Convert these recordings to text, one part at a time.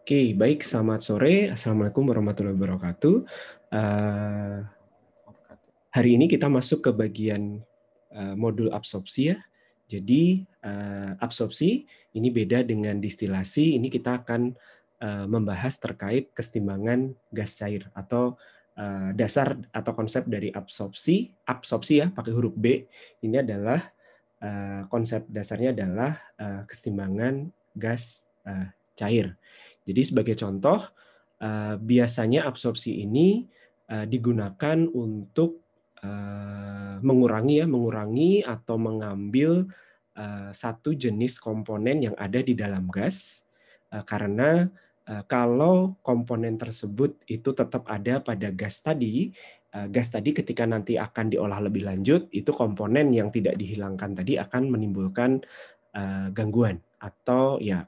Oke, baik. Selamat sore. Assalamualaikum warahmatullahi wabarakatuh. Hari ini kita masuk ke bagian modul absorpsi ya. Jadi absorpsi ini beda dengan distilasi. Ini kita akan membahas terkait kesetimbangan gas cair atau dasar atau konsep dari absorpsi. Absorpsi ya, pakai huruf B. Ini adalah konsep dasarnya adalah kesetimbangan gas cair. Jadi sebagai contoh, biasanya absorpsi ini digunakan untuk mengurangi atau mengambil satu jenis komponen yang ada di dalam gas, karena kalau komponen tersebut itu tetap ada pada gas tadi ketika nanti akan diolah lebih lanjut, itu komponen yang tidak dihilangkan tadi akan menimbulkan gangguan atau ya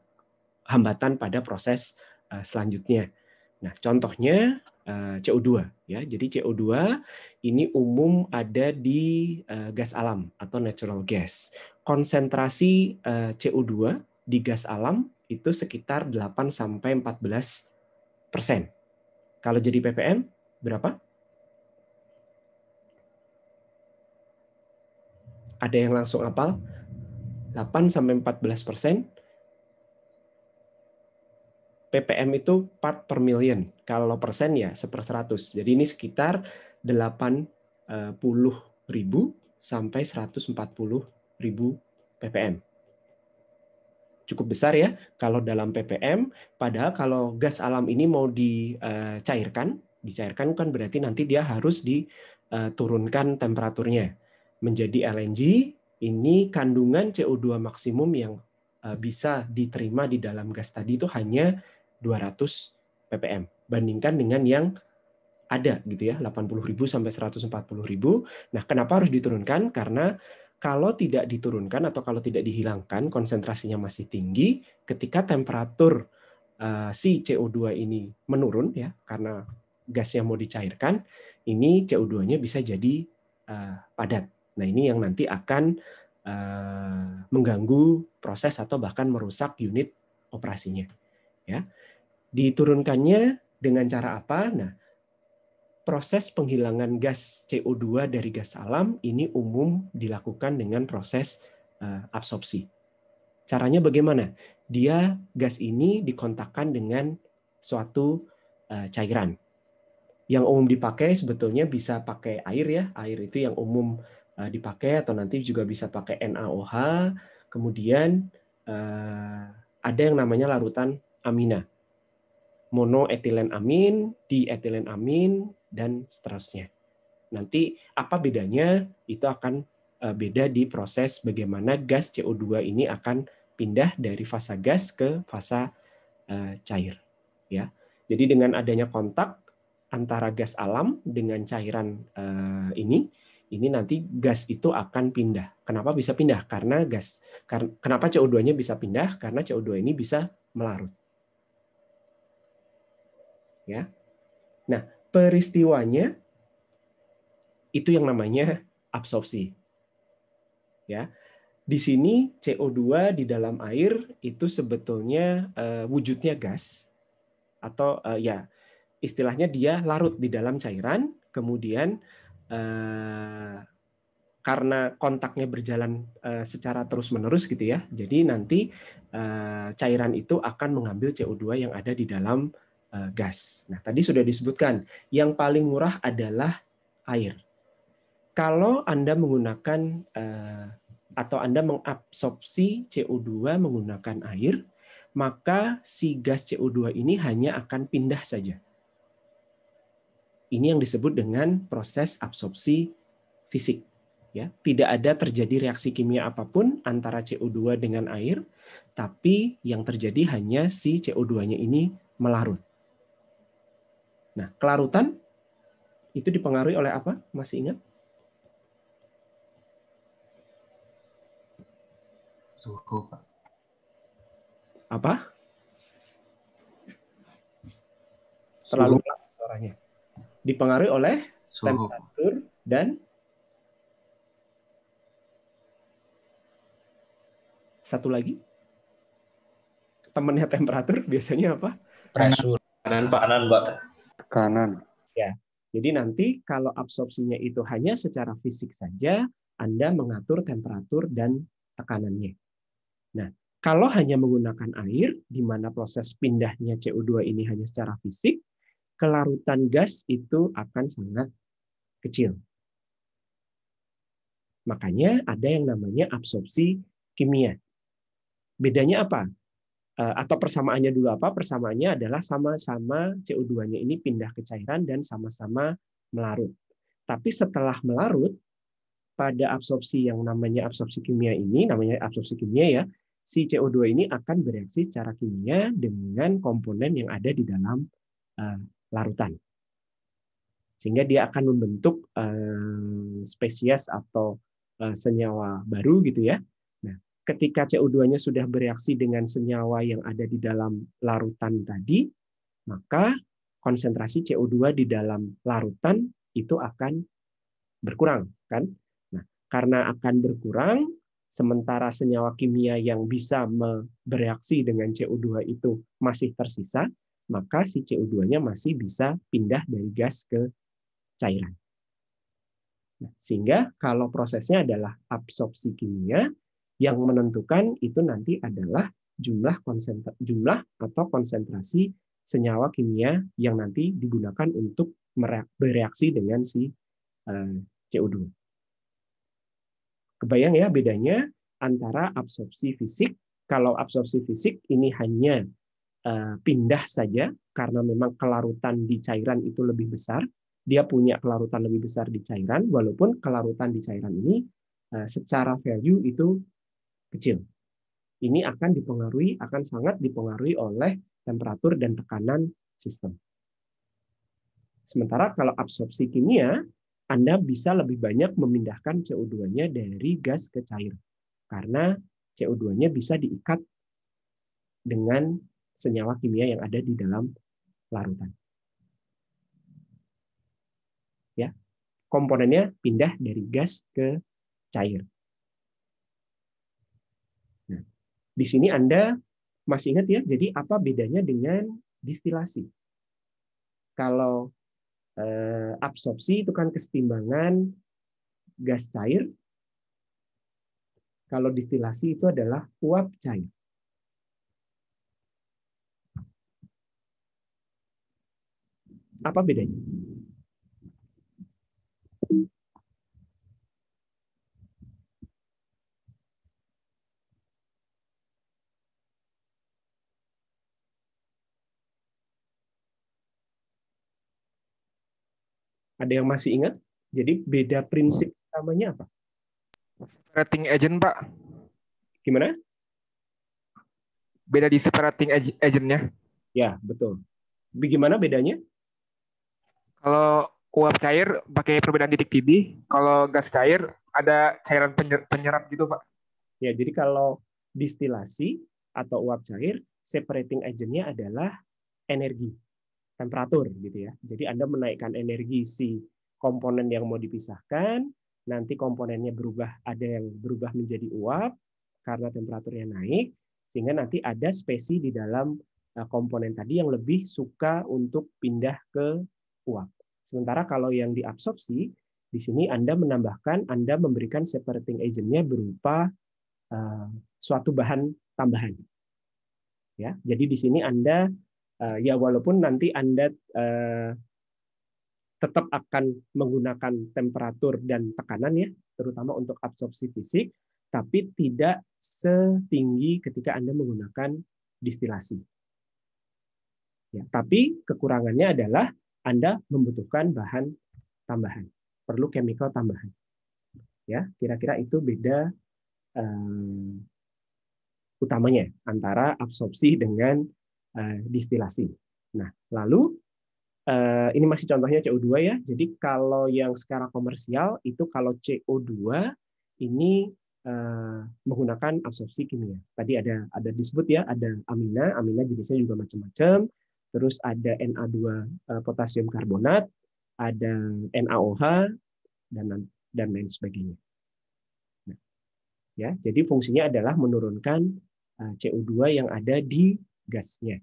hambatan pada proses selanjutnya. Nah, contohnya CO2 ya. Jadi CO2 ini umum ada di gas alam atau natural gas. Konsentrasi CO2 di gas alam itu sekitar 8 sampai 14%. Kalau jadi ppm berapa? Ada yang langsung hafal? 8 sampai 14%. ppm itu part per million. Kalau persen ya 1/100. Jadi ini sekitar 80.000 sampai 140.000 ppm. Cukup besar ya kalau dalam ppm. Padahal kalau gas alam ini mau dicairkan kan berarti nanti dia harus diturunkan temperaturnya menjadi LNG. Ini kandungan CO2 maksimum yang bisa diterima di dalam gas tadi itu hanya 200 ppm. Bandingkan dengan yang ada gitu ya, 80.000 sampai 140.000. Nah, kenapa harus diturunkan? Karena kalau tidak diturunkan atau kalau tidak dihilangkan, konsentrasinya masih tinggi, ketika temperatur si CO2 ini menurun ya, karena gasnya mau dicairkan, ini CO2-nya bisa jadi padat. Nah, ini yang nanti akan mengganggu proses atau bahkan merusak unit operasinya. Ya, diturunkannya dengan cara apa? Nah, proses penghilangan gas CO2 dari gas alam ini umum dilakukan dengan proses absorpsi. Caranya bagaimana? Dia gas ini dikontakkan dengan suatu cairan. Yang umum dipakai sebetulnya bisa pakai air ya. Air itu yang umum dipakai atau nanti juga bisa pakai NaOH. Kemudian ada yang namanya larutan amina. Monoetilen amin, dietilen amin, dan seterusnya. Nanti apa bedanya? Itu akan beda di proses bagaimana gas CO2 ini akan pindah dari fasa gas ke fasa cair. Ya, jadi dengan adanya kontak antara gas alam dengan cairan ini nanti gas itu akan pindah. Kenapa bisa pindah? Karena kenapa CO2-nya bisa pindah? Karena CO2 ini bisa melarut. Ya. Nah, peristiwanya itu yang namanya absorpsi. Ya. Di sini CO2 di dalam air itu sebetulnya wujudnya gas atau ya istilahnya dia larut di dalam cairan, kemudian karena kontaknya berjalan secara terus-menerus gitu ya. Jadi nanti cairan itu akan mengambil CO2 yang ada di dalam gas. Nah, tadi sudah disebutkan, yang paling murah adalah air. Kalau Anda menggunakan atau Anda mengabsorpsi CO2 menggunakan air, maka si gas CO2 ini hanya akan pindah saja. Ini yang disebut dengan proses absorpsi fisik. Ya, tidak ada terjadi reaksi kimia apapun antara CO2 dengan air, tapi yang terjadi hanya si CO2-nya ini melarut. Nah, kelarutan itu dipengaruhi oleh apa? Masih ingat? Suhu, Pak. Apa? Terlalu Suhu. pelan suaranya. Dipengaruhi oleh Suhu. temperatur dan satu lagi temennya temperatur biasanya apa? Pressure. Kanan, Pak. Kanan. Ya. Jadi nanti kalau absorpsinya itu hanya secara fisik saja, Anda mengatur temperatur dan tekanannya. Nah, kalau hanya menggunakan air, di mana proses pindahnya CO2 ini hanya secara fisik, kelarutan gas itu akan sangat kecil. Makanya ada yang namanya absorpsi kimia. Bedanya apa? Atau persamaannya dulu apa? Persamaannya adalah sama-sama CO2-nya ini pindah ke cairan dan sama-sama melarut. Tapi setelah melarut, pada absorpsi yang namanya absorpsi kimia ini, namanya absorpsi kimia ya, si CO2 ini akan bereaksi secara kimia dengan komponen yang ada di dalam larutan. Sehingga dia akan membentuk spesies atau senyawa baru gitu ya. Nah, ketika CO2-nya sudah bereaksi dengan senyawa yang ada di dalam larutan tadi, maka konsentrasi CO2 di dalam larutan itu akan berkurang, kan? Nah, karena akan berkurang, sementara senyawa kimia yang bisa bereaksi dengan CO2 itu masih tersisa, maka si CO2-nya masih bisa pindah dari gas ke cairan. Nah, sehingga kalau prosesnya adalah absorpsi kimia, yang menentukan itu nanti adalah jumlah atau konsentrasi senyawa kimia yang nanti digunakan untuk bereaksi dengan si CO2. Kebayang ya bedanya antara absorpsi fisik. Kalau absorpsi fisik ini hanya pindah saja karena memang kelarutan di cairan itu lebih besar. Dia punya kelarutan lebih besar di cairan, walaupun kelarutan di cairan ini secara value itu kecil. Ini akan sangat dipengaruhi oleh temperatur dan tekanan sistem. Sementara kalau absorpsi kimia, Anda bisa lebih banyak memindahkan CO2-nya dari gas ke cair. Karena CO2-nya bisa diikat dengan senyawa kimia yang ada di dalam larutan. Ya, komponennya pindah dari gas ke cair. Nah, di sini Anda masih ingat ya, jadi apa bedanya dengan distilasi? Kalau absorpsi itu kan kesetimbangan gas cair, kalau distilasi itu adalah uap cair. Apa bedanya? Ada yang masih ingat? Jadi beda prinsip utamanya apa? Separating agent, Pak. Gimana? Beda di separating agent-nya. Ya, betul. Bagaimana bedanya? Kalau uap cair pakai perbedaan titik tidih, kalau gas cair ada cairan penyerap gitu, Pak. Ya, jadi kalau distilasi atau uap cair, separating agent-nya adalah energi, temperatur gitu ya. Jadi Anda menaikkan energi si komponen yang mau dipisahkan, nanti komponennya ada yang berubah menjadi uap karena temperaturnya naik, sehingga nanti ada spesies di dalam komponen tadi yang lebih suka untuk pindah ke uap. Sementara kalau yang diabsorpsi, di sini Anda memberikan separating agent-nya berupa suatu bahan tambahan. Ya, jadi di sini Anda ya walaupun nanti Anda tetap akan menggunakan temperatur dan tekanan ya, terutama untuk absorpsi fisik, tapi tidak setinggi ketika Anda menggunakan distilasi. Ya, tapi kekurangannya adalah Anda membutuhkan bahan tambahan, perlu chemical tambahan. Ya, kira-kira itu beda utamanya antara absorpsi dengan distilasi. Nah, lalu ini masih contohnya CO2 ya. Jadi kalau yang secara komersial itu kalau CO2 ini menggunakan absorpsi kimia. Tadi ada disebut ya, ada amina jenisnya juga macam-macam. Terus ada Na2 potasium karbonat, ada NaOH dan lain sebagainya. Nah, ya, jadi fungsinya adalah menurunkan CO2 yang ada di gasnya.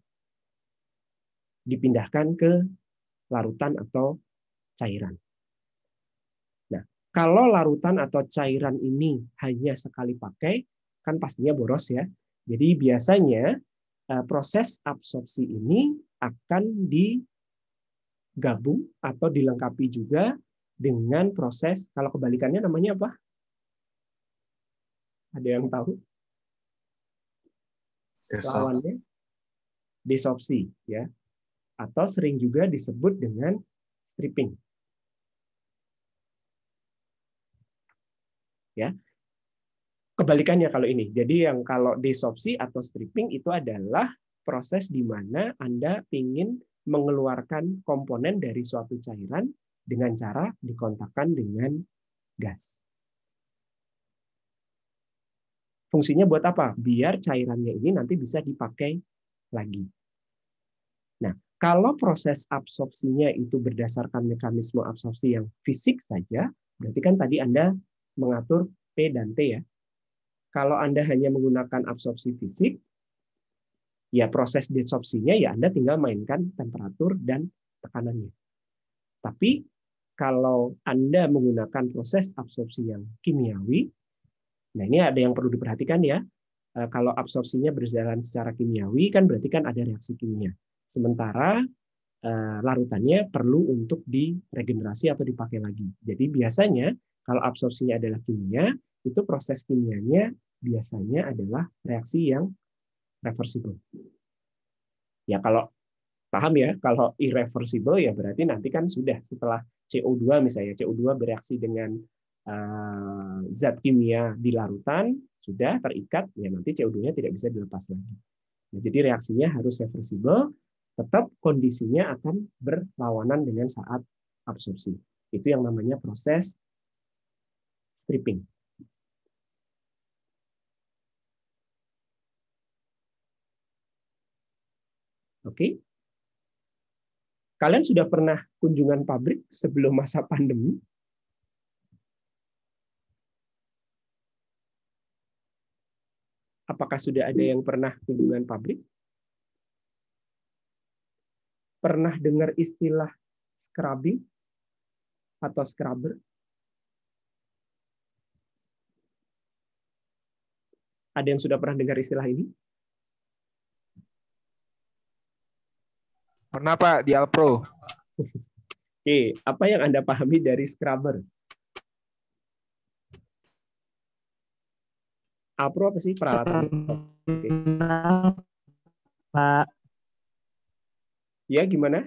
Dipindahkan ke larutan atau cairan. Nah, kalau larutan atau cairan ini hanya sekali pakai, kan pastinya boros ya. Jadi biasanya proses absorpsi ini akan digabung atau dilengkapi juga dengan proses, kalau kebalikannya namanya apa? Ada yang tahu? Lawannya desorpsi, ya, atau sering juga disebut dengan stripping. Ya, kebalikannya kalau ini. Jadi yang kalau desorpsi atau stripping itu adalah proses di mana Anda ingin mengeluarkan komponen dari suatu cairan dengan cara dikontakkan dengan gas. Fungsinya buat apa? Biar cairannya ini nanti bisa dipakai lagi. Nah, kalau proses absorpsinya itu berdasarkan mekanisme absorpsi yang fisik saja, berarti kan tadi Anda mengatur P dan T ya. Kalau Anda hanya menggunakan absorpsi fisik, ya proses desorpsinya ya Anda tinggal mainkan temperatur dan tekanannya. Tapi kalau Anda menggunakan proses absorpsi yang kimiawi, nah ini ada yang perlu diperhatikan ya. Kalau absorpsinya berjalan secara kimiawi kan berarti kan ada reaksi kimia. Sementara larutannya perlu untuk diregenerasi atau dipakai lagi. Jadi biasanya kalau absorpsinya adalah kimia, itu proses kimianya biasanya adalah reaksi yang reversible. Ya kalau paham ya, kalau irreversible ya berarti nanti kan sudah setelah CO2 misalnya, CO2 bereaksi dengan zat kimia di larutan, sudah terikat, ya nanti CO2-nya tidak bisa dilepas lagi. Nah, jadi reaksinya harus reversible, tetap kondisinya akan berlawanan dengan saat absorpsi. Itu yang namanya proses stripping. Oke? Kalian sudah pernah kunjungan pabrik sebelum masa pandemi? Apakah sudah ada yang pernah kunjungan pabrik? Pernah dengar istilah scrubbing atau scrubber? Ada yang sudah pernah dengar istilah ini? Pernah Pak di Alpro. Oke, apa yang Anda pahami dari scrubber? Alpro apa sih peralatan? Oke. Pak. Ya, gimana?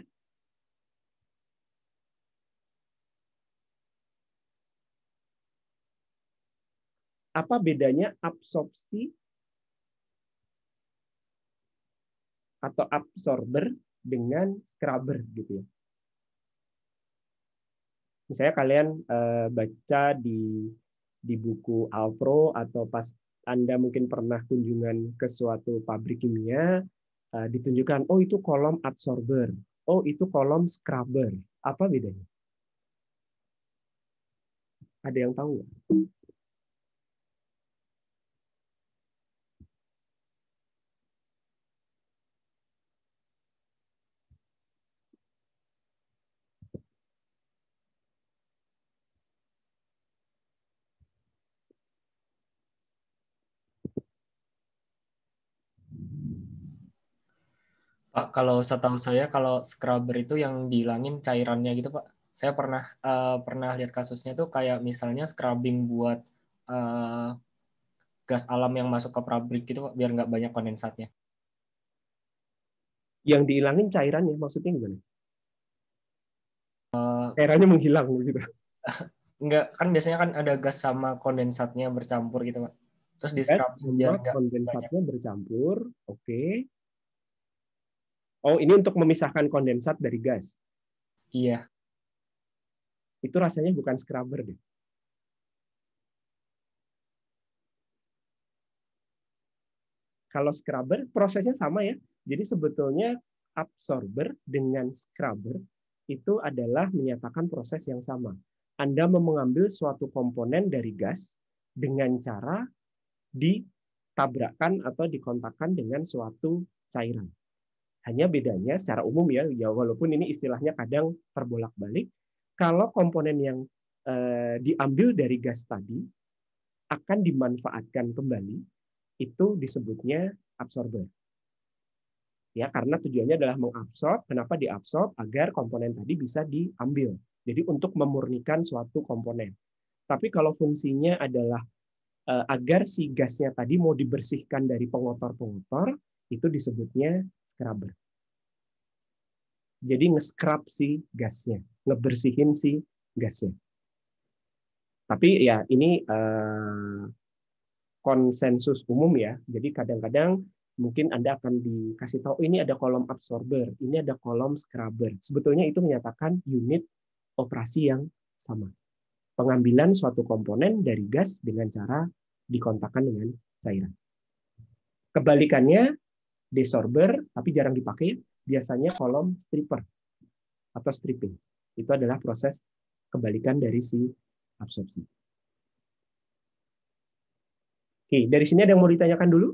Apa bedanya absorpsi atau absorber dengan scrubber gitu ya? Misalnya kalian baca di buku Alpro atau pas Anda mungkin pernah kunjungan ke suatu pabrik kimia, ditunjukkan, oh itu kolom absorber, oh itu kolom scrubber. Apa bedanya? Ada yang tahu nggak? Pak, kalau setahu saya kalau scrubber itu yang dihilangin cairannya gitu, Pak. Saya pernah lihat kasusnya tuh kayak misalnya scrubbing buat gas alam yang masuk ke pabrik gitu, Pak, biar nggak banyak kondensatnya. Yang dihilangin cairannya maksudnya gimana? Cairannya menghilang gitu. Enggak, kan biasanya kan ada gas sama kondensatnya bercampur gitu, Pak. Terus di Gas scrubbing sama biar nggak banyak. kondensatnya bercampur, oke. Oh, ini untuk memisahkan kondensat dari gas. Iya. Itu rasanya bukan scrubber deh. Kalau scrubber prosesnya sama ya. Jadi sebetulnya absorber dengan scrubber itu adalah menyatakan proses yang sama. Anda mau mengambil suatu komponen dari gas dengan cara tabrakan atau dikontakkan dengan suatu cairan. Hanya bedanya secara umum ya walaupun ini istilahnya kadang terbolak-balik, kalau komponen yang diambil dari gas tadi akan dimanfaatkan kembali, itu disebutnya absorber. Ya, karena tujuannya adalah mengabsorb. Kenapa diabsorb? Agar komponen tadi bisa diambil. Jadi untuk memurnikan suatu komponen. Tapi kalau fungsinya adalah agar si gasnya tadi mau dibersihkan dari pengotor-pengotor, itu disebutnya scrubber. Jadi nge-scrub si gasnya, ngebersihin si gasnya. Tapi ya ini konsensus umum ya. Jadi kadang-kadang mungkin Anda akan dikasih tahu ini ada kolom absorber, ini ada kolom scrubber. Sebetulnya itu menyatakan unit operasi yang sama. Pengambilan suatu komponen dari gas dengan cara dikontakkan dengan cairan. Kebalikannya, desorber, tapi jarang dipakai, biasanya kolom stripper atau stripping. Itu adalah proses kebalikan dari si absorpsi. Oke, dari sini ada yang mau ditanyakan dulu?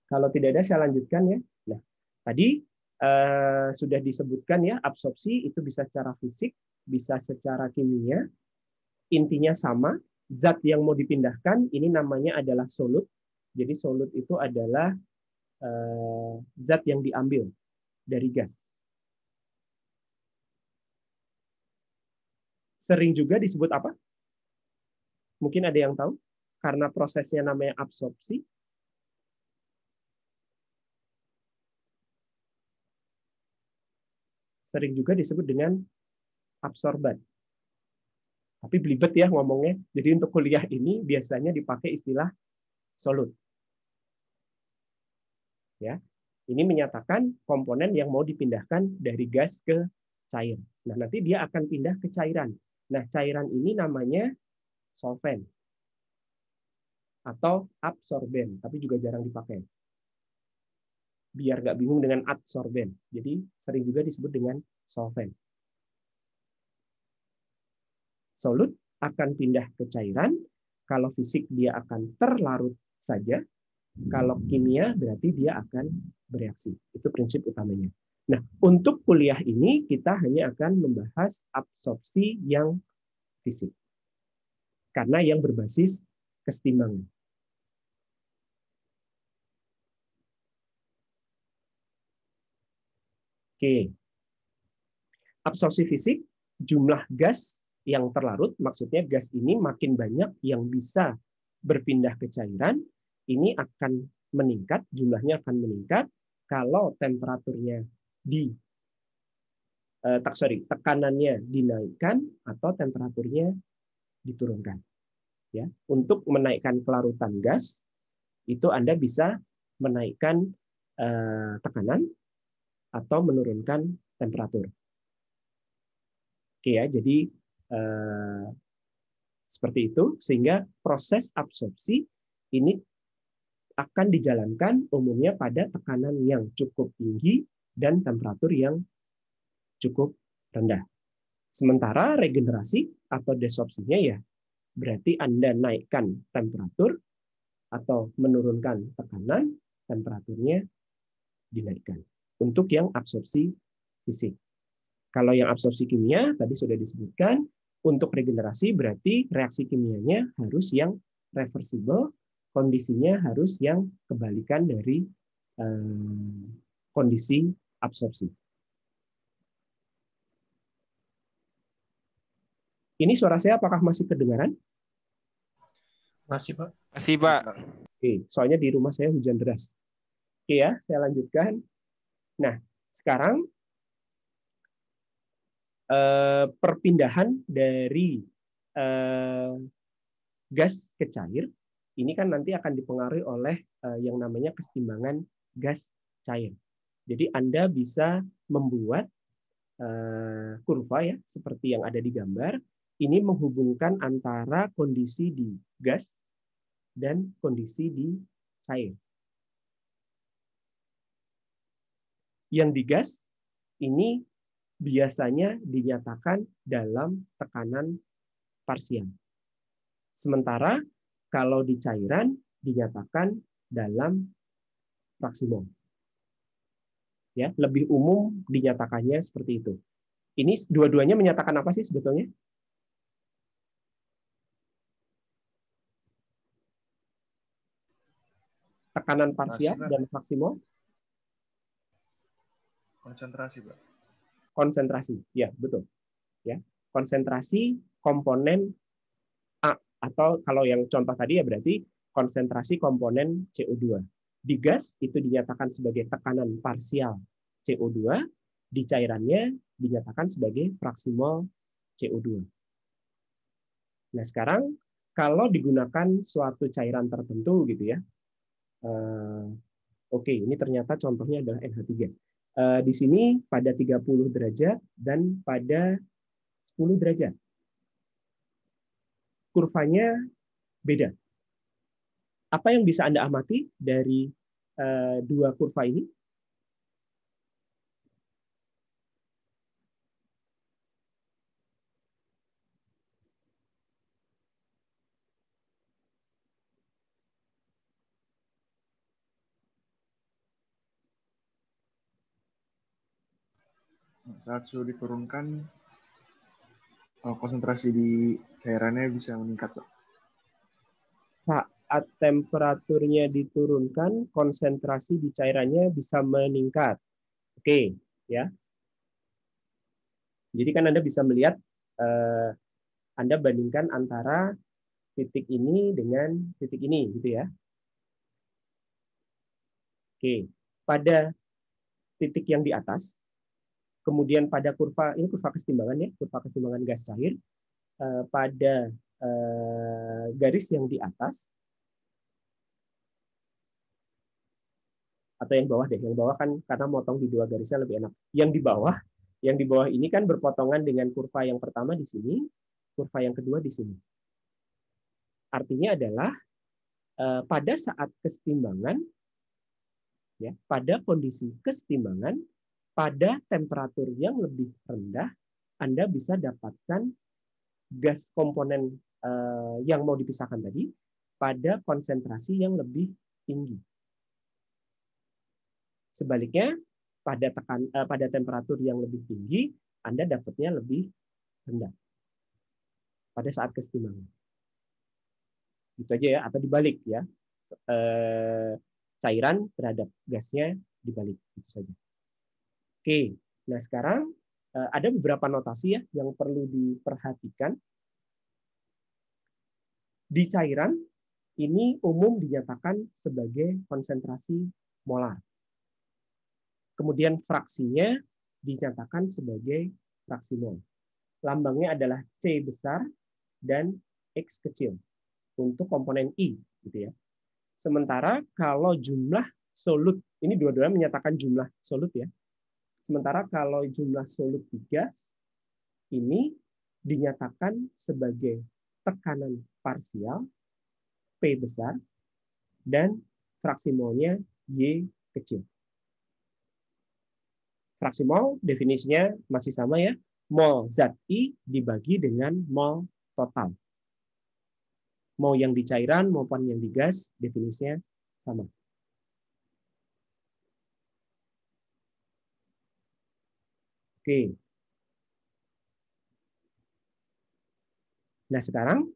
Kalau tidak ada, saya lanjutkan ya. Nah, tadi sudah disebutkan ya, absorpsi itu bisa secara fisik, bisa secara kimia. Intinya sama, zat yang mau dipindahkan ini namanya adalah solut. Jadi solut itu adalah zat yang diambil dari gas. Sering juga disebut apa? Mungkin ada yang tahu? Karena prosesnya namanya absorpsi. Sering juga disebut dengan absorban. Tapi belibet ya ngomongnya. Jadi untuk kuliah ini biasanya dipakai istilah solut. Ya, ini menyatakan komponen yang mau dipindahkan dari gas ke cair. Nah, nanti dia akan pindah ke cairan. Nah, cairan ini namanya solvent atau absorben, tapi juga jarang dipakai. Biar nggak bingung dengan adsorben. Jadi sering juga disebut dengan solvent. Solut akan pindah ke cairan. Kalau fisik dia akan terlarut saja. Kalau kimia berarti dia akan bereaksi. Itu prinsip utamanya. Nah, untuk kuliah ini kita hanya akan membahas absorpsi yang fisik. Karena yang berbasis kesetimbangan. Oke. Absorpsi fisik, jumlah gas yang terlarut, maksudnya gas ini makin banyak yang bisa berpindah ke cairan, ini akan meningkat, jumlahnya akan meningkat kalau temperaturnya tekanannya dinaikkan atau temperaturnya diturunkan. Ya, untuk menaikkan kelarutan gas itu Anda bisa menaikkan tekanan atau menurunkan temperatur. Oke ya, jadi seperti itu sehingga proses absorpsi ini akan dijalankan umumnya pada tekanan yang cukup tinggi dan temperatur yang cukup rendah. Sementara regenerasi atau desorpsinya ya berarti Anda naikkan temperatur atau menurunkan tekanan, temperaturnya dinaikkan. Untuk yang absorpsi fisik. Kalau yang absorpsi kimia tadi sudah disebutkan, untuk regenerasi berarti reaksi kimianya harus yang reversible, kondisinya harus yang kebalikan dari kondisi absorpsi. Ini suara saya apakah masih kedengaran? Masih, Pak. Masih, Pak. Oke, soalnya di rumah saya hujan deras. Oke ya, saya lanjutkan. Nah, sekarang perpindahan dari gas ke cair ini kan nanti akan dipengaruhi oleh yang namanya kesetimbangan gas cair. Jadi Anda bisa membuat kurva ya seperti yang ada di gambar. Ini menghubungkan antara kondisi di gas dan kondisi di cair. Yang di gas ini biasanya dinyatakan dalam tekanan parsial. Sementara kalau di cairan dinyatakan dalam fraksi mol. Ya, lebih umum dinyatakannya seperti itu. Ini dua-duanya menyatakan apa sih sebetulnya? Tekanan parsial dan fraksi mol? Konsentrasi, Pak. Konsentrasi, ya betul. Ya, konsentrasi komponen A, atau kalau yang contoh tadi ya berarti konsentrasi komponen CO2. Di gas itu dinyatakan sebagai tekanan parsial CO2, di cairannya dinyatakan sebagai fraksi mol CO2. Nah, sekarang kalau digunakan suatu cairan tertentu gitu ya. Oke, ini ternyata contohnya adalah NH3. Di sini pada 30 derajat dan pada 10 derajat. Kurvanya beda. Apa yang bisa Anda amati dari dua kurva ini? Saat suhu diturunkan, konsentrasi di cairannya bisa meningkat, Pak. Saat temperaturnya diturunkan, konsentrasi di cairannya bisa meningkat. Oke, ya. Jadi kan Anda bisa melihat, Anda bandingkan antara titik ini dengan titik ini, gitu ya. Oke, pada titik yang di atas, kemudian pada kurva, ini kurva kesetimbangan ya, kurva kesetimbangan gas cair, pada garis yang di atas, atau yang bawah deh, yang bawah kan karena motong di dua garisnya lebih enak. Yang di bawah ini kan berpotongan dengan kurva yang pertama di sini, kurva yang kedua di sini. Artinya adalah pada saat kesetimbangan, ya, pada kondisi kesetimbangan, pada temperatur yang lebih rendah, Anda bisa dapatkan gas komponen yang mau dipisahkan tadi pada konsentrasi yang lebih tinggi. Sebaliknya, pada temperatur yang lebih tinggi, Anda dapatnya lebih rendah pada saat kesetimbangan. Itu aja ya, atau dibalik ya. Cairan terhadap gasnya dibalik, itu saja. Oke, nah sekarang ada beberapa notasi ya yang perlu diperhatikan. Di cairan ini umum dinyatakan sebagai konsentrasi molar. Kemudian fraksinya dinyatakan sebagai fraksi mol. Lambangnya adalah C besar dan X kecil untuk komponen I, gitu ya. Sementara kalau jumlah solut, ini dua-duanya menyatakan jumlah solut ya. Sementara kalau jumlah solut di gas ini dinyatakan sebagai tekanan parsial P besar dan fraksi molnya Y kecil. Fraksi mol definisinya masih sama ya. Mol zat I dibagi dengan mol total. Mau yang di cairan maupun yang di gas definisinya sama. Oke. Nah sekarang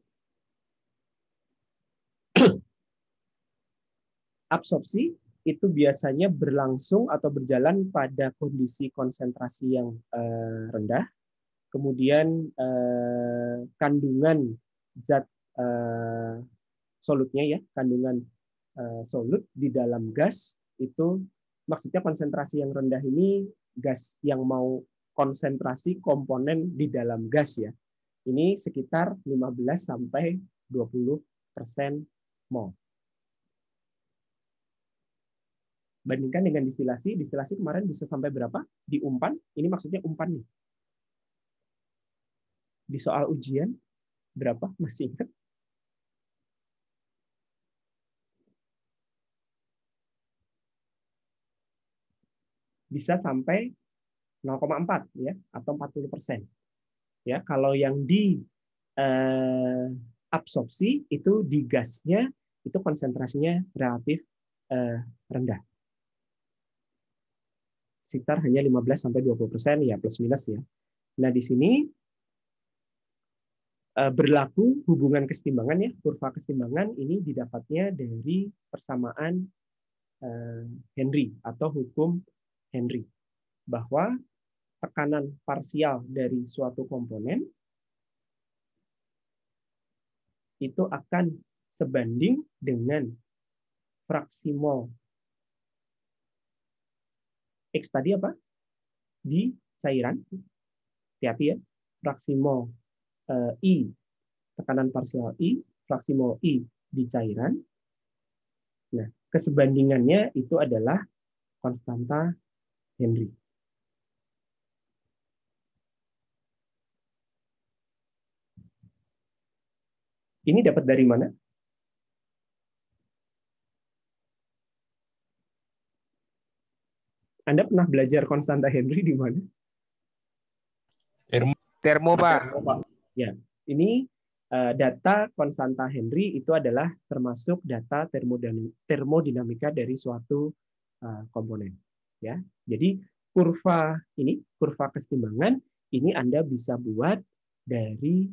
absorpsi itu biasanya berlangsung atau berjalan pada kondisi konsentrasi yang rendah. Kemudian kandungan zat solutnya ya, kandungan solut di dalam gas itu maksudnya konsentrasi yang rendah ini gas yang mau konsentrasi komponen di dalam gas ya. Ini sekitar 15 sampai 20% mol. Bandingkan dengan distilasi, distilasi kemarin bisa sampai berapa? Di umpan, ini maksudnya umpan nih. Di soal ujian, berapa? Masih ingat? Bisa sampai 0,4 ya, atau 40%. Ya, kalau yang di absorpsi itu di gasnya itu konsentrasinya relatif rendah. Sekitar hanya 15-20% ya, plus minus ya. Nah, di sini berlaku hubungan kesetimbangan ya, kurva kesetimbangan ini didapatnya dari persamaan Henry atau hukum Henry, bahwa tekanan parsial dari suatu komponen itu akan sebanding dengan fraksi mol X tadi apa? Di cairan. Hati-hati ya. Fraksi mol I, tekanan parsial I, fraksi mol I di cairan. Nah, kesebandingannya itu adalah konstanta Henry. Ini dapat dari mana? Anda pernah belajar konstanta Henry di mana? Termo, Pak. Ya, ini data konstanta Henry itu adalah termasuk data termodinamika dari suatu komponen. Ya, jadi kurva ini, kurva kesetimbangan ini Anda bisa buat dari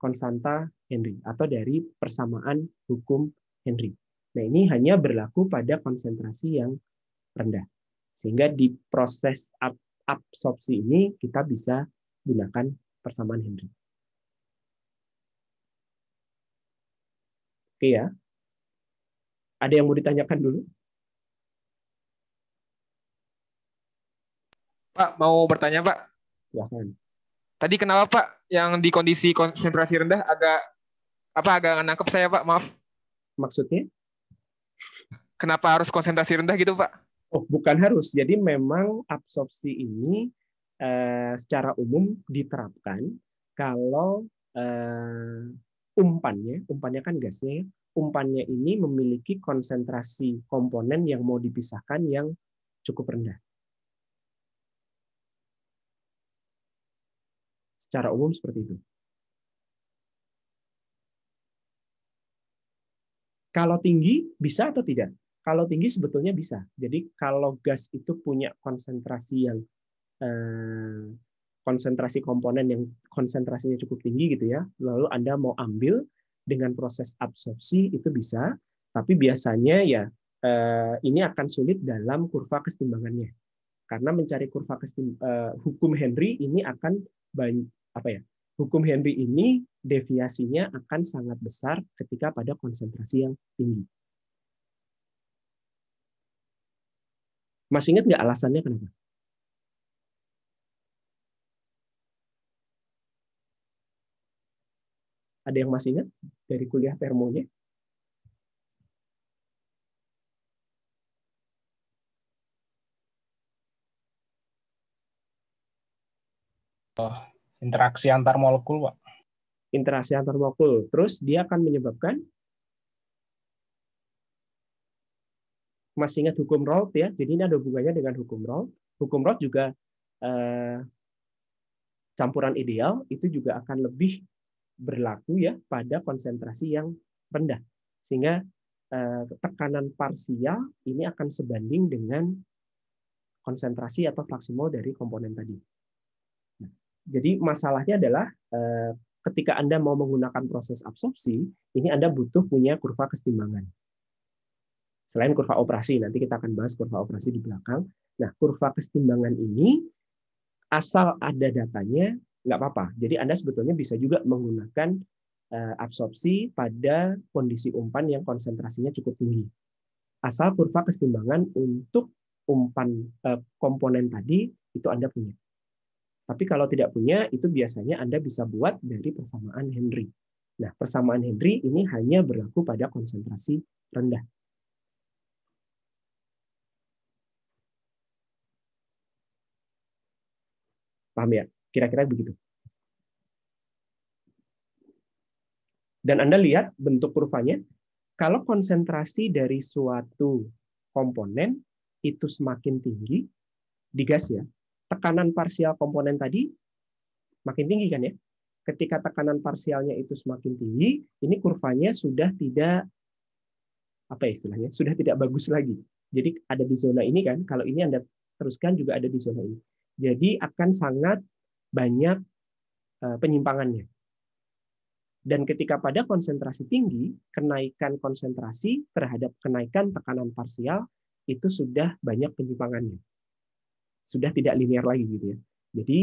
konstanta Henry atau dari persamaan hukum Henry. Nah, ini hanya berlaku pada konsentrasi yang rendah. Sehingga di proses absorpsi ini kita bisa gunakan persamaan Henry. Oke ya. Ada yang mau ditanyakan dulu? Pak, mau bertanya, Pak. Silahkan. Tadi kenapa, Pak, yang di kondisi konsentrasi rendah agak nggak nangkep saya, Pak? Maaf. Maksudnya? Kenapa harus konsentrasi rendah gitu, Pak? Oh, bukan harus. Jadi memang absorpsi ini secara umum diterapkan kalau umpannya kan gasnya, umpannya ini memiliki konsentrasi komponen yang mau dipisahkan yang cukup rendah. Secara umum seperti itu. Kalau tinggi bisa atau tidak? Kalau tinggi sebetulnya bisa. Jadi kalau gas itu punya konsentrasi yang konsentrasi komponen yang konsentrasinya cukup tinggi gitu ya, lalu Anda mau ambil dengan proses absorpsi itu bisa, tapi biasanya ya ini akan sulit dalam kurva kesetimbangannya. Karena mencari kurva hukum Henry ini akan hukum Henry ini deviasinya akan sangat besar ketika pada konsentrasi yang tinggi. Masih ingat nggak alasannya kenapa? Ada yang masih ingat dari kuliah termonya? Interaksi antar molekul, Pak. Interaksi antar molekul. Terus dia akan menyebabkan, masih ingat hukum Raoult ya? Jadi ini ada hubungannya dengan hukum Raoult. Hukum Raoult juga campuran ideal itu juga akan lebih berlaku ya pada konsentrasi yang rendah. Sehingga tekanan parsial ini akan sebanding dengan konsentrasi atau fraksi mol dari komponen tadi. Nah, jadi masalahnya adalah ketika Anda mau menggunakan proses absorpsi, ini Anda butuh punya kurva kesetimbangan. Selain kurva operasi, nanti kita akan bahas kurva operasi di belakang. Nah, kurva kesetimbangan ini, asal ada datanya, nggak apa-apa. Jadi Anda sebetulnya bisa juga menggunakan absorpsi pada kondisi umpan yang konsentrasinya cukup tinggi. Asal kurva kesetimbangan untuk umpan komponen tadi, itu Anda punya. Tapi kalau tidak punya, itu biasanya Anda bisa buat dari persamaan Henry. Nah, persamaan Henry ini hanya berlaku pada konsentrasi rendah. Paham ya? Kira-kira begitu. Dan Anda lihat bentuk kurvanya, kalau konsentrasi dari suatu komponen itu semakin tinggi, di gas ya, tekanan parsial komponen tadi makin tinggi kan ya. Ketika tekanan parsialnya itu semakin tinggi, ini kurvanya sudah tidak apa ya istilahnya, sudah tidak bagus lagi. Jadi ada di zona ini kan, kalau ini Anda teruskan juga ada di zona ini. Jadi akan sangat banyak penyimpangannya. Dan ketika pada konsentrasi tinggi, kenaikan konsentrasi terhadap kenaikan tekanan parsial itu sudah banyak penyimpangannya. Sudah tidak linear lagi gitu ya. Jadi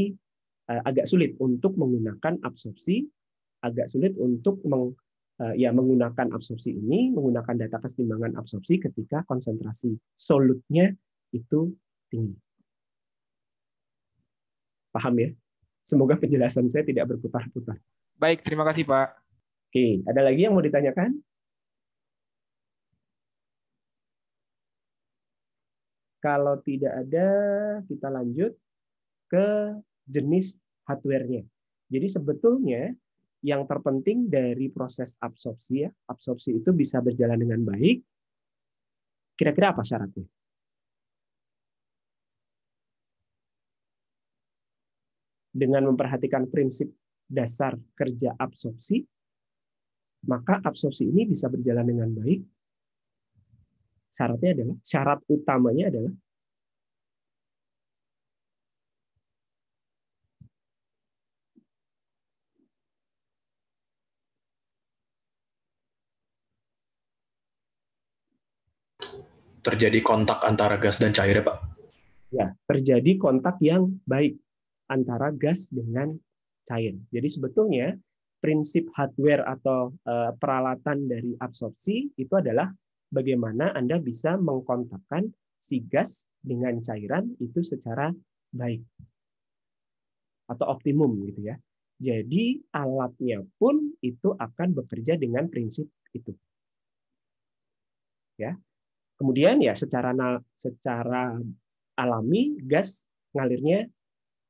agak sulit untuk menggunakan absorpsi, agak sulit untuk menggunakan absorpsi ini, menggunakan data kesetimbangan absorpsi ketika konsentrasi solutnya itu tinggi. Paham ya? Semoga penjelasan saya tidak berputar-putar. Baik, terima kasih Pak. Oke, ada lagi yang mau ditanyakan? Kalau tidak ada, kita lanjut ke jenis hardware-nya. Jadi sebetulnya yang terpenting dari proses absorpsi, ya, absorpsi itu bisa berjalan dengan baik. Kira-kira apa syaratnya? Dengan memperhatikan prinsip dasar kerja absorpsi, maka absorpsi ini bisa berjalan dengan baik. Syarat utamanya adalah terjadi kontak antara gas dan cair, Pak. Ya, terjadi kontak yang baik antara gas dengan cair. Jadi sebetulnya prinsip hardware atau peralatan dari absorpsi itu adalah bagaimana Anda bisa mengkontakkan si gas dengan cairan itu secara baik atau optimum gitu ya. Jadi alatnya pun itu akan bekerja dengan prinsip itu. Ya. Kemudian ya secara alami gas ngalirnya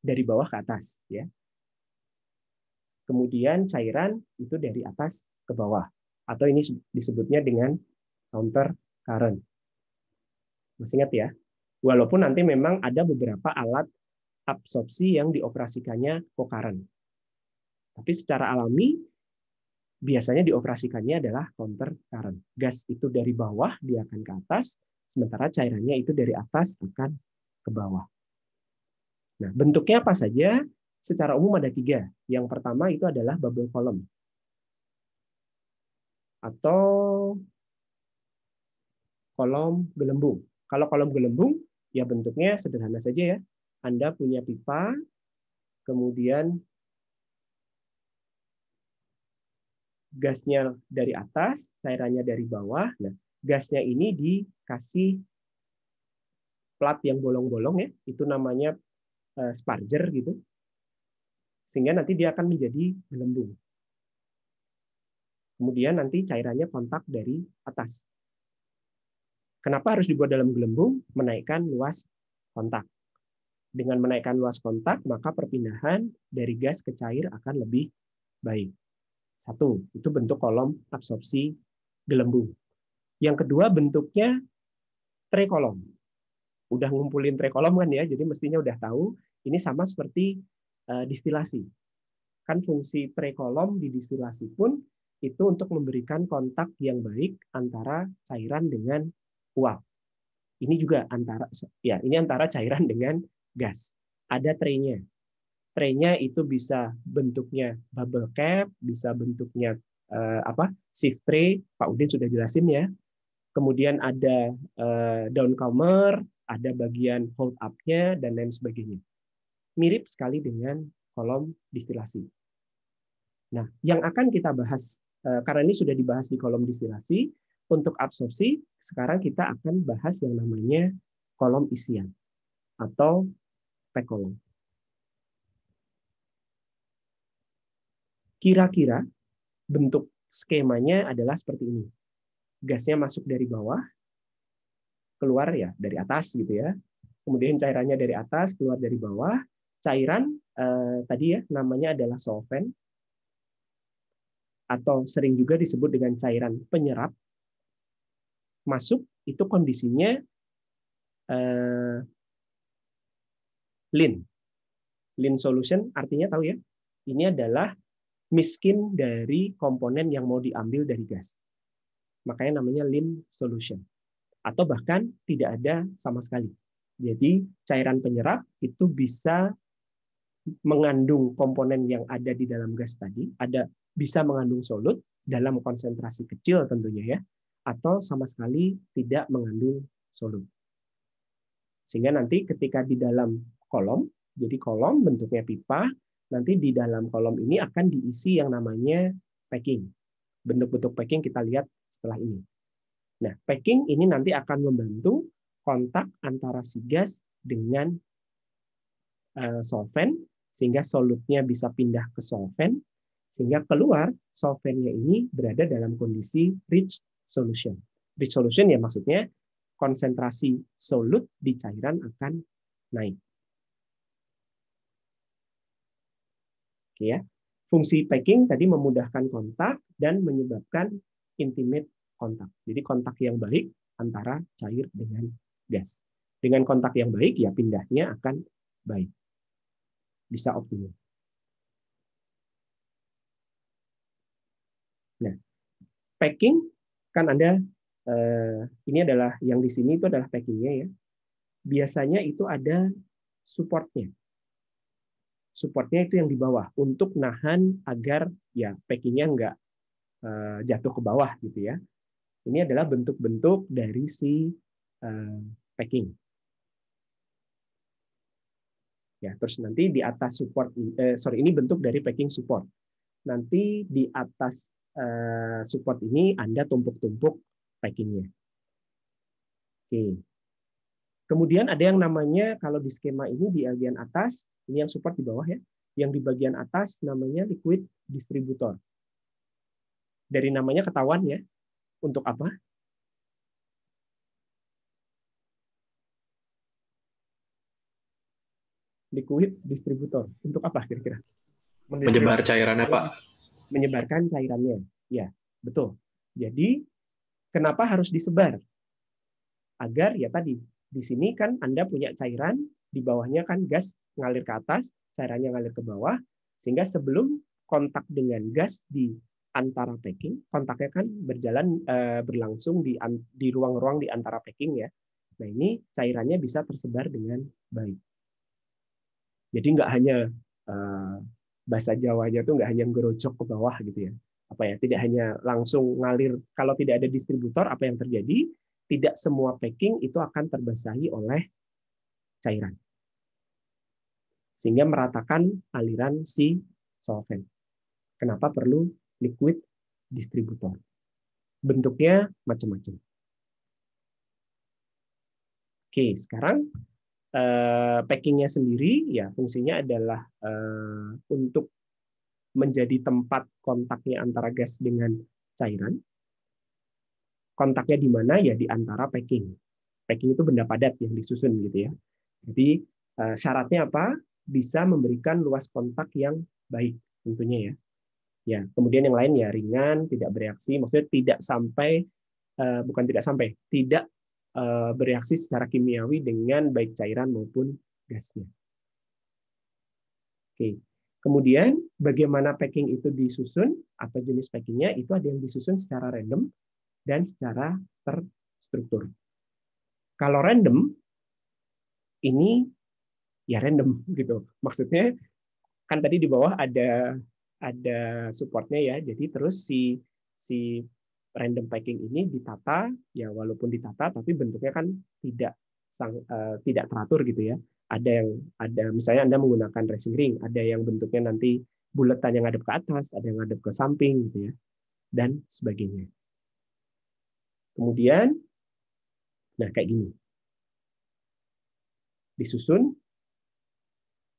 dari bawah ke atas ya. Kemudian cairan itu dari atas ke bawah atau ini disebutnya dengan counter current. Masih ingat ya? Walaupun nanti memang ada beberapa alat absorpsi yang dioperasikannya co-current. Tapi secara alami biasanya dioperasikannya adalah counter current. Gas itu dari bawah dia akan ke atas, sementara cairannya itu dari atas akan ke bawah. Nah, bentuknya apa saja? Secara umum ada 3. Yang pertama itu adalah bubble column. Atau kolom gelembung. Kalau kolom gelembung, ya bentuknya sederhana saja ya. Anda punya pipa, kemudian gasnya dari atas, cairannya dari bawah. Nah, gasnya ini dikasih plat yang bolong-bolong ya, itu namanya sparger gitu. Sehingga nanti dia akan menjadi gelembung. Kemudian nanti cairannya kontak dari atas. Kenapa harus dibuat dalam gelembung? Menaikkan luas kontak. Dengan menaikkan luas kontak, maka perpindahan dari gas ke cair akan lebih baik. 1, itu bentuk kolom absorpsi gelembung. Yang kedua bentuknya tray kolom. Udah ngumpulin tray kolom kan ya, jadi mestinya udah tahu. Ini sama seperti distilasi. Kan fungsi tray kolom di distilasi pun itu untuk memberikan kontak yang baik antara cairan dengan uap. Ini juga antara cairan dengan gas. Ada tray-nya. Tray-nya itu bisa bentuknya bubble cap, bisa bentuknya shift tray, Pak Udin sudah jelasin ya. Kemudian ada downcomer, ada bagian hold up-nya dan lain sebagainya. Mirip sekali dengan kolom distilasi. Nah, yang akan kita bahas karena ini sudah dibahas di kolom distilasi, untuk absorpsi sekarang kita akan bahas yang namanya kolom isian atau pack column. Kira-kira bentuk skemanya adalah seperti ini. Gasnya masuk dari bawah, keluar ya dari atas gitu ya. Kemudian cairannya dari atas, keluar dari bawah. Cairan tadi ya namanya adalah solvent atau sering juga disebut dengan cairan penyerap. Masuk itu kondisinya lean Lean solution artinya tahu ya? Ini adalah miskin dari komponen yang mau diambil dari gas. Makanya namanya lean solution. Atau bahkan tidak ada sama sekali. Jadi cairan penyerap itu bisa mengandung komponen yang ada di dalam gas tadi, bisa mengandung solut dalam konsentrasi kecil tentunya ya, atau sama sekali tidak mengandung solut. Sehingga nanti ketika di dalam kolom, jadi kolom bentuknya pipa, nanti di dalam kolom ini akan diisi yang namanya packing. Bentuk-bentuk packing kita lihat setelah ini. Nah, packing ini nanti akan membantu kontak antara si gas dengan solvent, sehingga solutnya bisa pindah ke solvent, sehingga keluar solventnya ini berada dalam kondisi rich solution. Rich solution ya maksudnya konsentrasi solut di cairan akan naik. Oke ya. Fungsi packing tadi memudahkan kontak dan menyebabkan intimate kontak. Jadi kontak yang baik antara cair dengan gas. Dengan kontak yang baik ya pindahnya akan baik. Bisa optimal. Nah, packing kan Anda ini adalah yang di sini itu adalah packingnya ya. Biasanya itu ada supportnya. Supportnya itu yang di bawah untuk nahan agar ya packingnya nggak jatuh ke bawah gitu ya. Ini adalah bentuk-bentuk dari si packing. Ya, terus nanti di atas support, ini bentuk dari packing support. Nanti di atas support ini Anda tumpuk-tumpuk packingnya. Oke. Kemudian ada yang namanya kalau di skema ini di bagian atas, ini yang support di bawah ya, yang di bagian atas namanya liquid distributor. Dari namanya ketahuan ya, untuk apa? Liquid distributor. Untuk apa kira-kira? Menyebar cairannya, Pak. Menyebarkan cairannya. Ya, betul. Jadi, kenapa harus disebar? Agar, ya tadi, di sini kan Anda punya cairan, di bawahnya kan gas ngalir ke atas, cairannya ngalir ke bawah, sehingga sebelum kontak dengan gas di antara packing, kontaknya kan berlangsung di ruang-ruang di antara packing ya. Nah, ini cairannya bisa tersebar dengan baik. Jadi nggak hanya bahasa Jawanya tuh nggak hanya ngerocok ke bawah gitu ya. Tidak hanya langsung ngalir. Kalau tidak ada distributor, apa yang terjadi? Tidak semua packing itu akan terbasahi oleh cairan. Sehingga meratakan aliran si solvent. Kenapa perlu liquid distributor? Bentuknya macam-macam. Oke, sekarang packingnya sendiri ya fungsinya adalah untuk menjadi tempat kontaknya antara gas dengan cairan. Kontaknya di mana ya di antara packing. Packing itu benda padat yang disusun gitu ya. Jadi syaratnya apa? Bisa memberikan luas kontak yang baik tentunya ya. Ya, kemudian yang lain ya ringan, tidak bereaksi, maksudnya tidak sampai tidak bereaksi secara kimiawi dengan baik cairan maupun gasnya. Oke. Kemudian bagaimana packing itu disusun? Apa jenis packingnya? Itu ada yang disusun secara random dan secara terstruktur. Kalau random ini ya random gitu. Maksudnya kan tadi di bawah ada supportnya ya. Jadi terus si random packing ini ditata, ya walaupun ditata tapi bentuknya kan tidak teratur gitu ya. Ada misalnya Anda menggunakan racing ring, ada yang bentuknya nanti buletan yang ngadep ke atas, ada yang ngadep ke samping gitu ya. Dan sebagainya. Kemudian nah kayak gini. Disusun.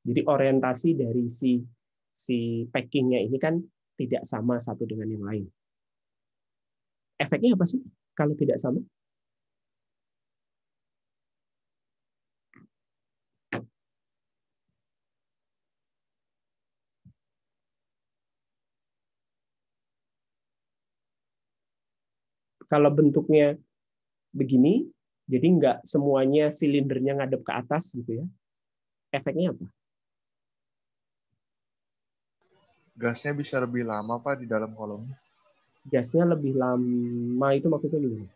Jadi orientasi dari si packingnya ini kan tidak sama satu dengan yang lain. Efeknya apa sih kalau tidak sama? Kalau bentuknya begini, jadi nggak semuanya silindernya ngadep ke atas gitu ya. Efeknya apa? gasnya bisa lebih lama Pak di dalam kolom. Gasnya lebih lama itu maksudnya gimana?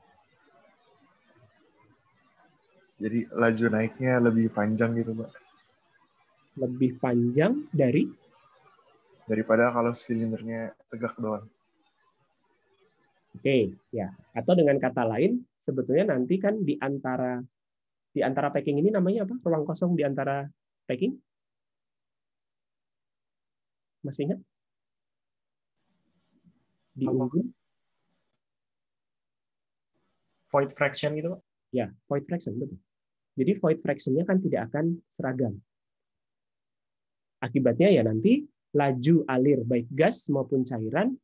Jadi laju naiknya lebih panjang gitu Pak. Lebih panjang Daripada kalau silindernya tegak doang. Oke, ya. Atau dengan kata lain, sebetulnya nanti kan di antara packing ini namanya apa? Ruang kosong di antara packing? Masih ingat? Di Apa? ujung? Void fraction gitu, Pak. Ya, void fraction, betul. Jadi void fraction-nya kan tidak akan seragam. Akibatnya ya nanti laju alir baik gas maupun cairan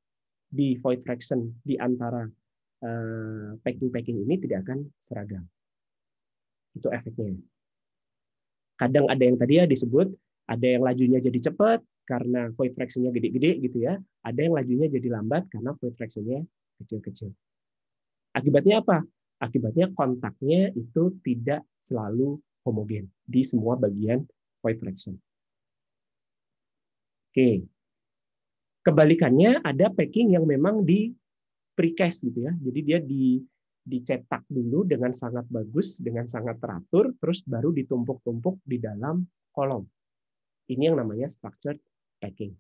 di void fraction di antara packing-packing ini tidak akan seragam. Itu efeknya. Kadang ada yang tadi ya disebut, ada yang lajunya jadi cepat karena void fraction-nya gede-gede gitu ya. Ada yang lajunya jadi lambat karena void fraction-nya kecil-kecil. Akibatnya apa? Akibatnya kontaknya itu tidak selalu homogen di semua bagian void fraction. Oke. Kebalikannya ada packing yang memang di precast gitu ya. Jadi dia dicetak dulu dengan sangat bagus, dengan sangat teratur, terus baru ditumpuk-tumpuk di dalam kolom. Ini yang namanya structured packing.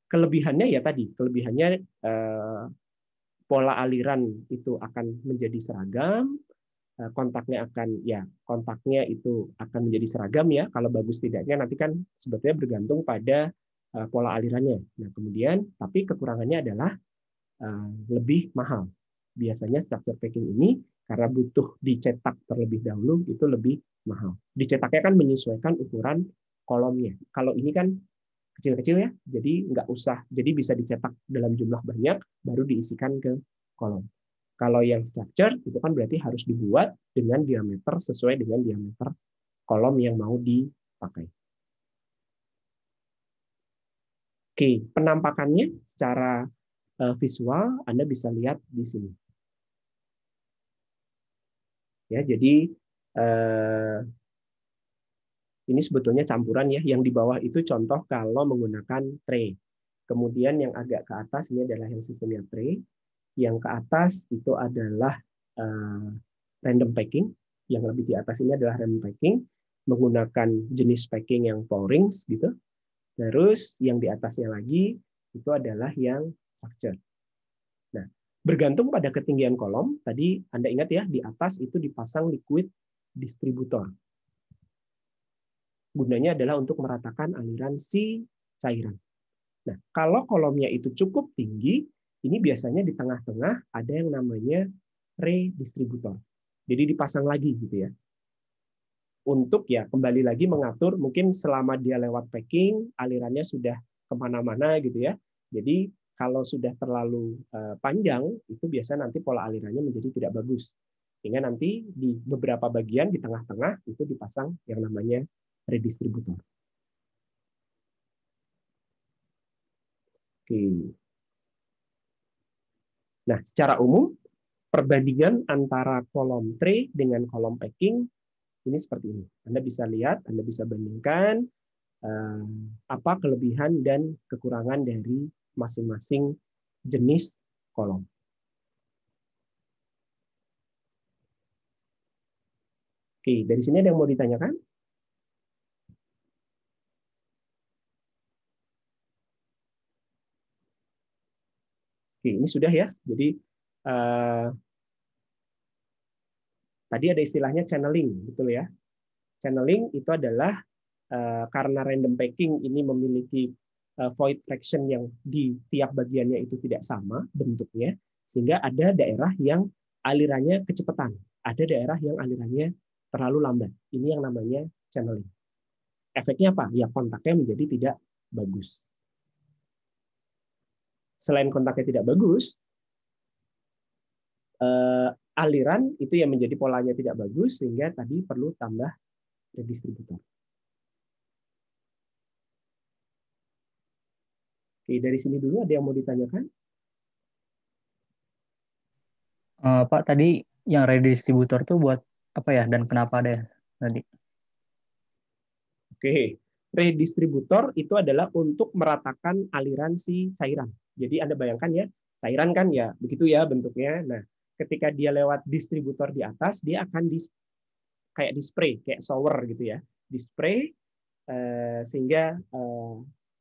Kelebihannya ya tadi, kelebihannya pola aliran itu akan menjadi seragam, kontaknya itu akan menjadi seragam ya. Kalau bagus tidaknya nanti kan sebetulnya bergantung pada pola alirannya. Nah, kemudian tapi kekurangannya adalah lebih mahal. Biasanya structure packing ini karena butuh dicetak terlebih dahulu itu lebih mahal. Dicetaknya kan menyesuaikan ukuran kolomnya. Kalau ini kan kecil-kecil ya, jadi nggak usah, jadi bisa dicetak dalam jumlah banyak, baru diisikan ke kolom. Kalau yang structure itu kan berarti harus dibuat dengan diameter sesuai dengan diameter kolom yang mau dipakai. Oke, penampakannya secara visual Anda bisa lihat di sini. Ya, jadi ini sebetulnya campuran ya. Yang di bawah itu contoh kalau menggunakan tray. Kemudian yang agak ke atas ini adalah yang sistemnya tray. Yang ke atas itu adalah random packing. Yang lebih di atas ini adalah random packing menggunakan jenis packing yang pourings gitu. Terus yang di atasnya lagi itu adalah yang structure. Nah, bergantung pada ketinggian kolom, tadi Anda ingat ya, di atas itu dipasang liquid distributor. Gunanya adalah untuk meratakan aliran si cairan. Nah, kalau kolomnya itu cukup tinggi, ini biasanya di tengah-tengah ada yang namanya redistributor. Jadi dipasang lagi gitu ya. Untuk ya kembali lagi mengatur mungkin selama dia lewat packing, alirannya sudah kemana-mana gitu ya. Jadi kalau sudah terlalu panjang, itu biasa nanti pola alirannya menjadi tidak bagus. Sehingga nanti di beberapa bagian di tengah-tengah itu dipasang yang namanya redistributor. Oke. Nah, secara umum perbandingan antara kolom tray dengan kolom packing ini seperti ini. Anda bisa lihat, Anda bisa bandingkan apa kelebihan dan kekurangan dari masing-masing jenis kolom. Oke, dari sini ada yang mau ditanyakan? Oke, ini sudah ya. Jadi tadi ada istilahnya channeling, betul ya? Channeling itu adalah karena random packing ini memiliki void fraction yang di tiap bagiannya itu tidak sama bentuknya, sehingga ada daerah yang alirannya kecepatan, ada daerah yang alirannya terlalu lambat. Ini yang namanya channeling. Efeknya apa? Ya kontaknya menjadi tidak bagus. Selain kontaknya tidak bagus, aliran itu yang menjadi polanya tidak bagus, sehingga tadi perlu tambah redistributor. Oke, dari sini dulu ada yang mau ditanyakan? Pak, tadi yang redistributor tuh buat apa ya dan kenapa ada tadi? Oke, Redistributor itu adalah untuk meratakan aliran si cairan. Jadi Anda bayangkan ya, cairan kan ya begitu ya bentuknya. Nah, ketika dia lewat distributor di atas, dia akan kayak di spray, kayak shower gitu ya. Di spray sehingga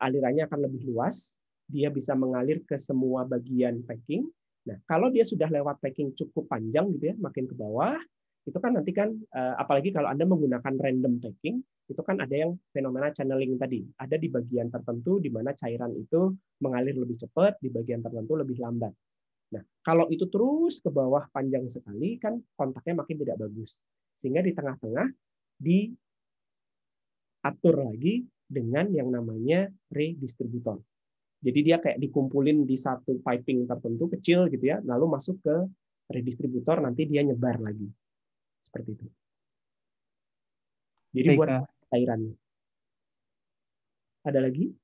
alirannya akan lebih luas, dia bisa mengalir ke semua bagian packing. Nah, kalau dia sudah lewat packing cukup panjang gitu ya, makin ke bawah, itu kan nanti kan apalagi kalau Anda menggunakan random packing, itu kan ada yang fenomena channeling tadi. Ada di bagian tertentu di mana cairan itu mengalir lebih cepat, di bagian tertentu lebih lambat. Nah, kalau itu terus ke bawah panjang sekali, kan kontaknya makin tidak bagus. Sehingga di tengah-tengah diatur lagi dengan yang namanya redistributor. Jadi dia kayak dikumpulin di satu piping tertentu kecil gitu ya, lalu masuk ke redistributor, nanti dia nyebar lagi. Seperti itu. Jadi Baik, buat cairannya. Ada lagi?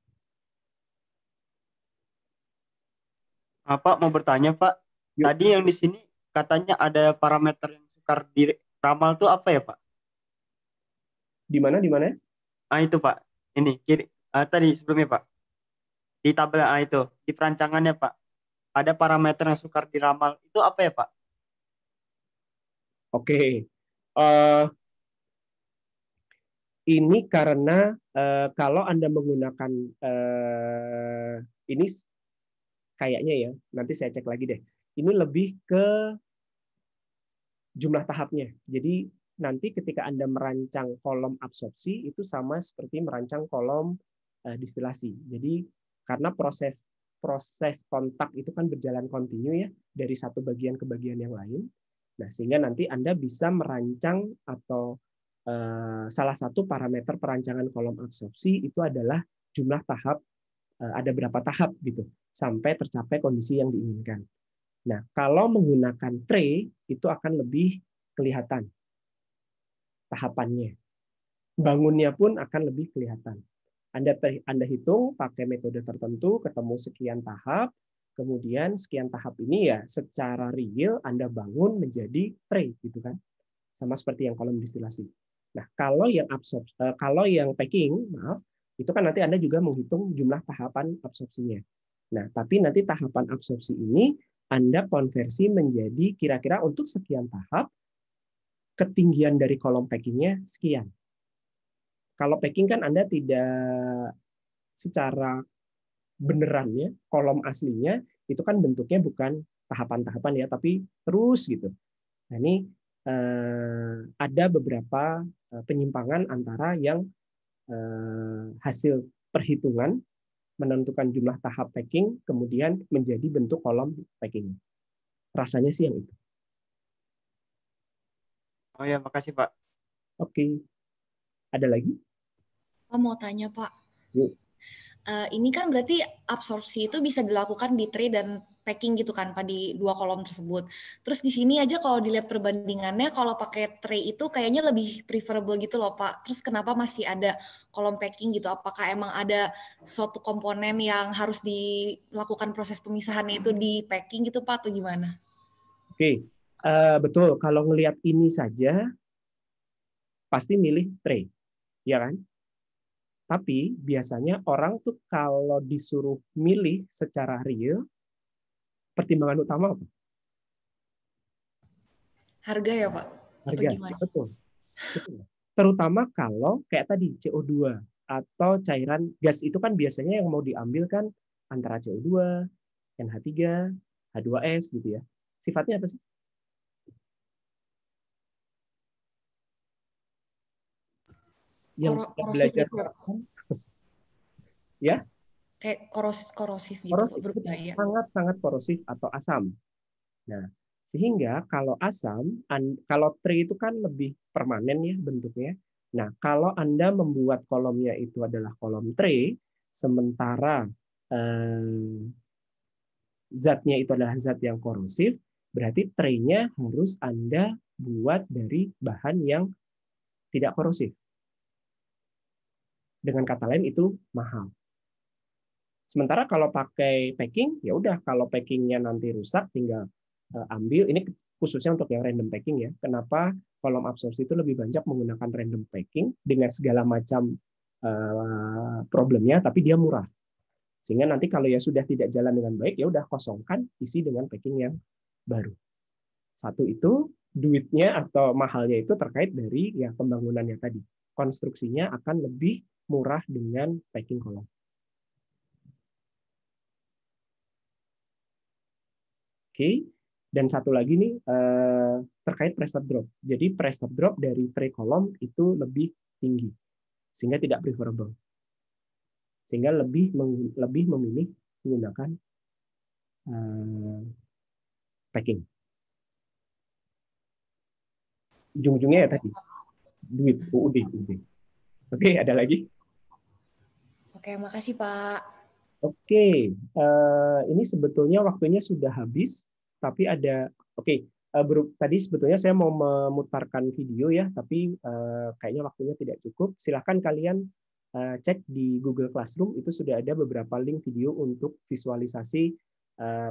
Pak mau bertanya Pak. Yuk. Tadi yang di sini katanya ada parameter yang sukar diramal tuh apa ya Pak? Di mana? Di mana? Itu Pak. Ini kiri. Tadi sebelumnya Pak. Di tabel itu di perancangannya Pak. Ada parameter yang sukar diramal. Itu apa ya Pak? Oke. Ini karena kalau Anda menggunakan ini kayaknya ya, nanti saya cek lagi deh. Ini lebih ke jumlah tahapnya. Jadi nanti ketika Anda merancang kolom absorpsi itu sama seperti merancang kolom distilasi. Jadi karena proses kontak itu kan berjalan kontinu ya dari satu bagian ke bagian yang lain. Nah, sehingga nanti Anda bisa merancang atau salah satu parameter perancangan kolom absorpsi itu adalah jumlah tahap, ada berapa tahap gitu sampai tercapai kondisi yang diinginkan. Nah, kalau menggunakan tray itu akan lebih kelihatan tahapannya. Bangunnya pun akan lebih kelihatan. Anda hitung pakai metode tertentu, ketemu sekian tahap, kemudian sekian tahap ini ya secara real Anda bangun menjadi tray gitu kan. Sama seperti yang kolom distilasi. Nah, kalau yang packing, maaf, itu kan nanti Anda juga menghitung jumlah tahapan absorpsinya. Nah, tapi nanti tahapan absorpsi ini Anda konversi menjadi kira-kira untuk sekian tahap, ketinggian dari kolom packingnya sekian. Kalau packing kan Anda tidak secara benerannya, kolom aslinya itu kan bentuknya bukan tahapan-tahapan ya, tapi terus gitu. Nah, ini ada beberapa penyimpangan antara yang hasil perhitungan menentukan jumlah tahap packing kemudian menjadi bentuk kolom packing. Rasanya sih yang itu. Oh ya, makasih Pak. Oke. Ada lagi? Pak mau tanya Pak. Yuk. Ini kan berarti absorpsi itu bisa dilakukan di tray dan packing gitu kan Pak di dua kolom tersebut. Terus di sini aja kalau dilihat perbandingannya kalau pakai tray itu kayaknya lebih preferable gitu loh Pak. Terus kenapa masih ada kolom packing gitu? Apakah emang ada suatu komponen yang harus dilakukan proses pemisahannya itu di packing gitu Pak atau gimana? Oke, betul. Kalau ngelihat ini saja pasti milih tray, ya kan? Tapi biasanya orang tuh kalau disuruh milih secara real, pertimbangan utama apa? Harga ya Pak? Harga, betul. Terutama kalau kayak tadi CO2 atau cairan gas itu kan biasanya yang mau diambil kan antara CO2, NH3, H2S gitu ya. Sifatnya apa sih? Yang sudah belajar ya? Kayak korosif gitu, berbahaya. Sangat korosif atau asam. Nah, sehingga kalau asam, kalau tray itu kan lebih permanen ya bentuknya. Nah, kalau Anda membuat kolomnya itu adalah kolom tray, sementara zatnya itu adalah zat yang korosif, berarti tray-nya harus Anda buat dari bahan yang tidak korosif. Dengan kata lain itu mahal. Sementara kalau pakai packing, ya udah kalau packingnya nanti rusak tinggal ambil. Ini khususnya untuk yang random packing ya. Kenapa kolom absorpsi itu lebih banyak menggunakan random packing dengan segala macam problemnya, tapi dia murah. Sehingga nanti kalau ya sudah tidak jalan dengan baik, ya udah kosongkan, isi dengan packing yang baru. Satu itu duitnya atau mahalnya itu terkait dari ya pembangunannya tadi. Konstruksinya akan lebih murah dengan packing kolom. Oke. Dan satu lagi nih terkait pressure drop. Jadi pressure drop dari tray kolom itu lebih tinggi, sehingga tidak preferable. Sehingga lebih memilih menggunakan packing. Ujung-ujungnya ya tadi duit UUD. Oke, ada lagi? Oke, makasih Pak. Oke, ini sebetulnya waktunya sudah habis, tapi ada tadi sebetulnya saya mau memutarkan video ya, tapi kayaknya waktunya tidak cukup. Silahkan kalian cek di Google Classroom, itu sudah ada beberapa link video untuk visualisasi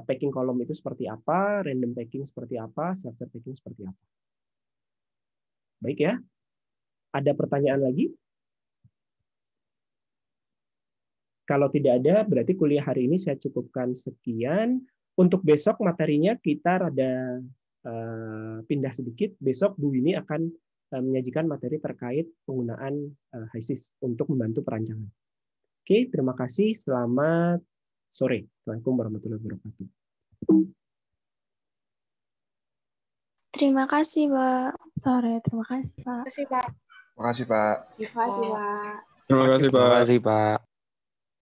packing kolom itu seperti apa, random packing seperti apa, structure packing seperti apa. Baik ya, ada pertanyaan lagi? Kalau tidak ada, berarti kuliah hari ini saya cukupkan sekian. Untuk besok materinya kita rada pindah sedikit. Besok Bu Winnie akan menyajikan materi terkait penggunaan HISIS untuk membantu perancangan. Oke, terima kasih. Selamat sore. Assalamualaikum warahmatullahi wabarakatuh. Terima kasih, Pak. Sore, terima kasih, Pak. Terima kasih Pak. Makasih, Pak. Terima kasih, Pak. Terima kasih, Pak. Terima kasih, Pak.